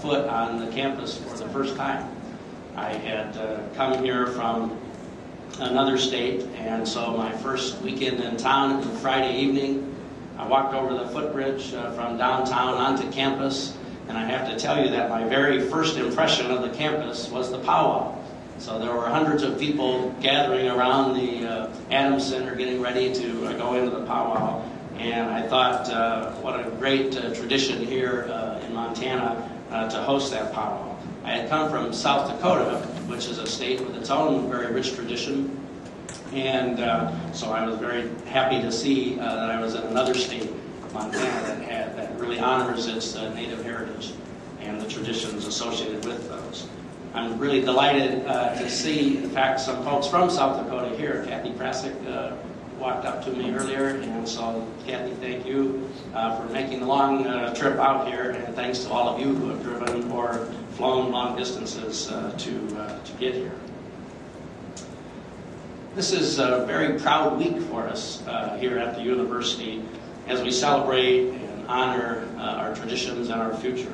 foot on the campus for the first time. I had come here from another state, and so my first weekend in town, it was a Friday evening. I walked over the footbridge from downtown onto campus, and I have to tell you that my very first impression of the campus was the powwow. So there were hundreds of people gathering around the Adams Center getting ready to go into the powwow, and I thought what a great tradition here in Montana to host that powwow. I had come from South Dakota, which is a state with its own very rich tradition, and so I was very happy to see that I was in another state, Montana, that really honors its native heritage and the traditions associated with those. I'm really delighted to see, in fact, some folks from South Dakota here. Kathy Prasick walked up to me earlier, and so Kathy, thank you for making the long trip out here, and thanks to all of you who have driven or flown long distances to get here. This is a very proud week for us here at the university as we celebrate and honor our traditions and our future.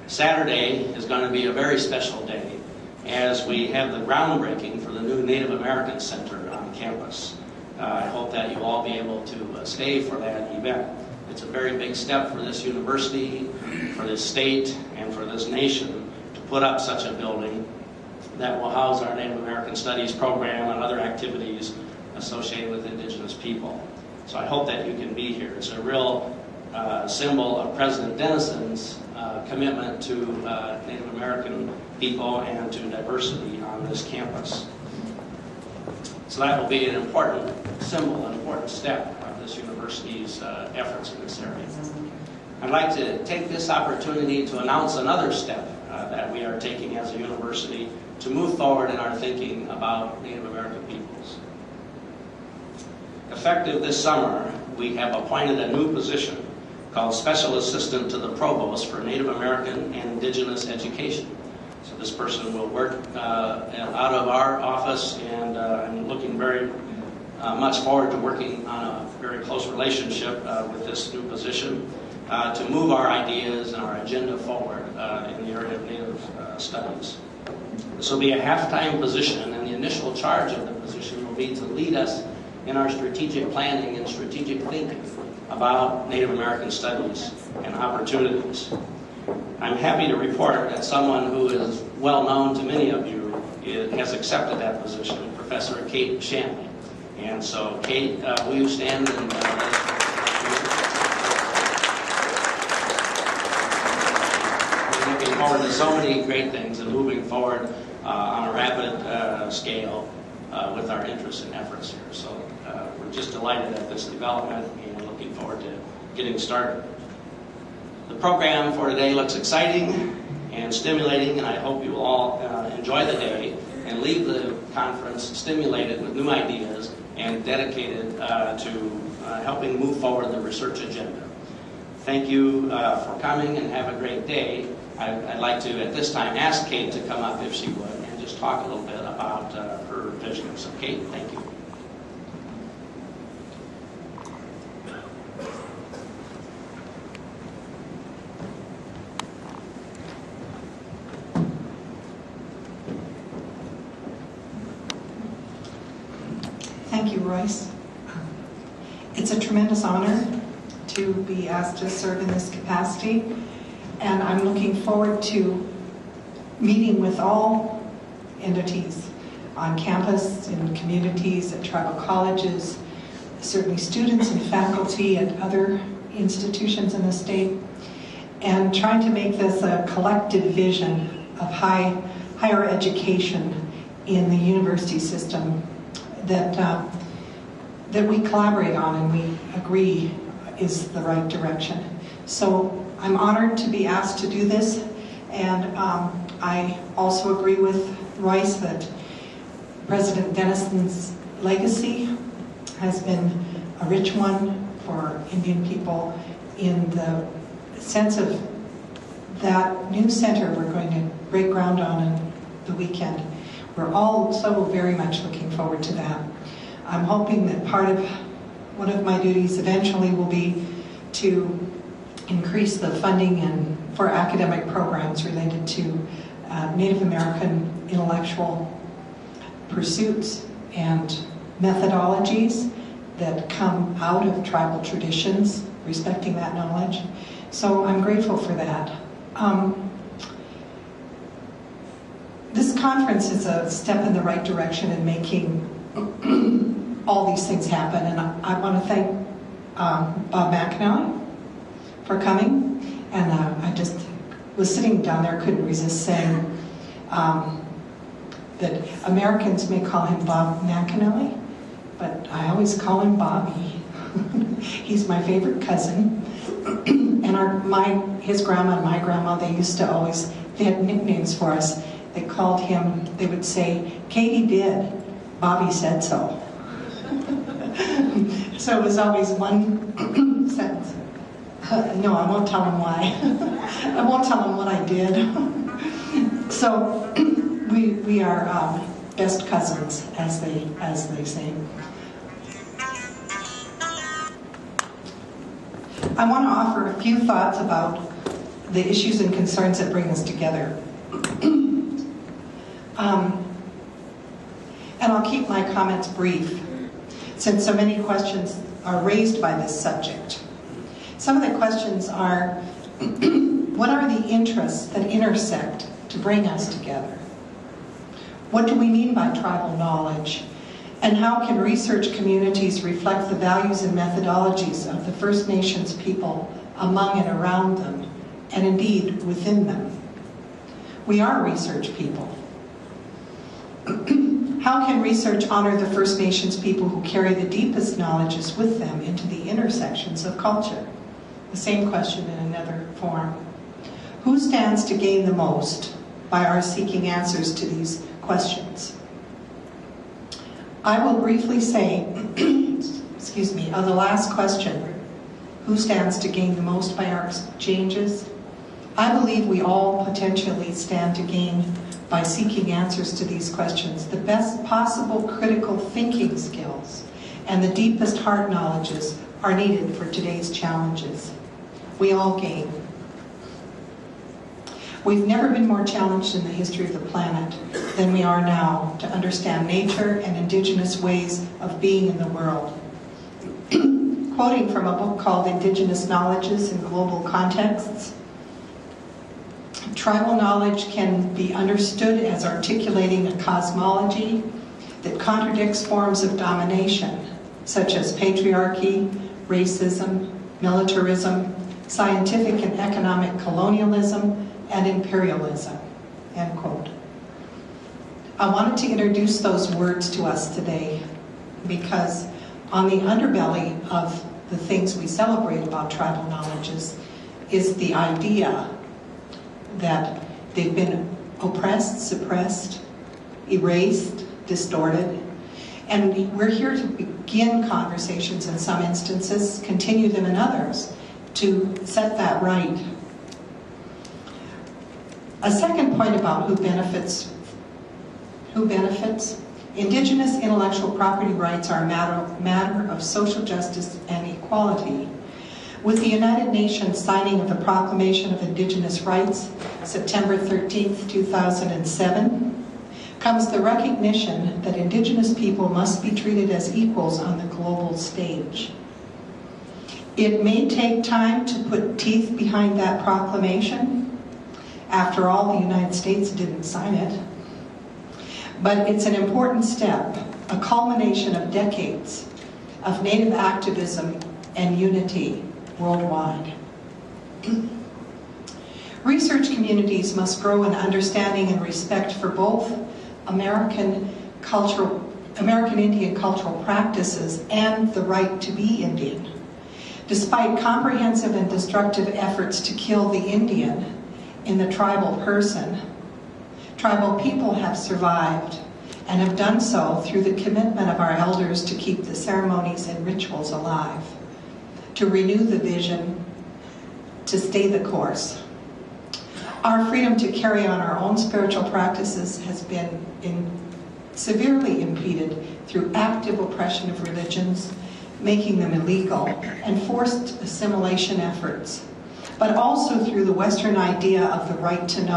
Saturday is going to be a very special day as we have the groundbreaking for the new Native American Center on campus. I hope that you'll all be able to stay for that event. It's a very big step for this university, for this state, and for this nation to put up such a building that will house our Native American Studies program and other activities associated with Indigenous people. So I hope that you can be here. It's a real symbol of President Dennison's commitment to Native American people and to diversity on this campus. So that will be an important symbol, an important step of this university's efforts in this area. I'd like to take this opportunity to announce another step that we are taking as a university to move forward in our thinking about Native American peoples. Effective this summer, we have appointed a new position called Special Assistant to the Provost for Native American and Indigenous Education. So this person will work out of our office, and I'm looking very much forward to working on a very close relationship with this new position to move our ideas and our agenda forward in the area of Native studies. This will be a half-time position, and the initial charge of the position will be to lead us in our strategic planning and strategic thinking about Native American studies and opportunities. I'm happy to report that someone who is well known to many of you has accepted that position, Professor Kate Shanley. And so, Kate, will you stand and we're looking forward to so many great things and moving forward on a rapid scale with our interests and efforts here. So we're just delighted at this development and looking forward to getting started. The program for today looks exciting and stimulating, and I hope you will all enjoy the day and leave the conference stimulated with new ideas and dedicated to helping move forward the research agenda. Thank you for coming, and have a great day. I'd like to, at this time, ask Kate to come up, if she would, and just talk a little bit about her vision. So, Kate, thank you. Thank you, Royce. It's a tremendous honor to be asked to serve in this capacity, and I'm looking forward to meeting with all entities on campus, in communities, at tribal colleges, certainly students and faculty at other institutions in the state, and trying to make this a collective vision of higher education in the university system that we collaborate on and we agree is the right direction. So I'm honored to be asked to do this, and I also agree with Royce that President Dennison's legacy has been a rich one for Indian people in the sense of that new center we're going to break ground on the weekend. We're all so very much looking forward to that. I'm hoping that one of my duties eventually will be to increase the funding and for academic programs related to Native American intellectual pursuits and methodologies that come out of tribal traditions, respecting that knowledge. So I'm grateful for that. This conference is a step in the right direction in making all these things happen, and I want to thank Bob McAnally for coming, and I just was sitting down there, couldn't resist saying that Americans may call him Bob McAnally, but I always call him Bobby. He's my favorite cousin, and his grandma and my grandma, they had nicknames for us. They called him, they would say, Katie did, Bobby said so. So it was always one sentence. No, I won't tell him why. I won't tell him what I did. So we are best cousins, as they say. I want to offer a few thoughts about the issues and concerns that bring us together. And I'll keep my comments brief, since so many questions are raised by this subject. Some of the questions are, what are the interests that intersect to bring us together? What do we mean by tribal knowledge? And how can research communities reflect the values and methodologies of the First Nations people among and around them, and indeed within them? We are research people. How can research honor the First Nations people who carry the deepest knowledges with them into the intersections of culture? The same question in another form. Who stands to gain the most by our seeking answers to these questions? I will briefly say, excuse me, on the last question, who stands to gain the most by our exchanges? I believe we all potentially stand to gain by seeking answers to these questions. The best possible critical thinking skills and the deepest heart knowledges are needed for today's challenges. We all gain. We've never been more challenged in the history of the planet than we are now to understand nature and indigenous ways of being in the world. Quoting from a book called Indigenous Knowledges in Global Contexts, tribal knowledge can be understood as articulating a cosmology that contradicts forms of domination, such as patriarchy, racism, militarism, scientific and economic colonialism, and imperialism, end quote. I wanted to introduce those words to us today because on the underbelly of the things we celebrate about tribal knowledges is the idea that they've been oppressed, suppressed, erased, distorted, and we're here to begin conversations in some instances, continue them in others, to set that right. A second point about who benefits. Indigenous intellectual property rights are a matter of social justice and equality. With the United Nations signing of the Proclamation of Indigenous Rights, September 13th, 2007, comes the recognition that Indigenous people must be treated as equals on the global stage. It may take time to put teeth behind that proclamation. After all, the United States didn't sign it. But it's an important step, a culmination of decades of Native activism and unity worldwide. Research communities must grow in understanding and respect for both American Indian cultural practices and the right to be Indian. Despite comprehensive and destructive efforts to kill the Indian in the tribal person, tribal people have survived and have done so through the commitment of our elders to keep the ceremonies and rituals alive, to renew the vision, to stay the course. Our freedom to carry on our own spiritual practices has been severely impeded through active oppression of religions, making them illegal, and forced assimilation efforts. but also through the Western idea of the right to know.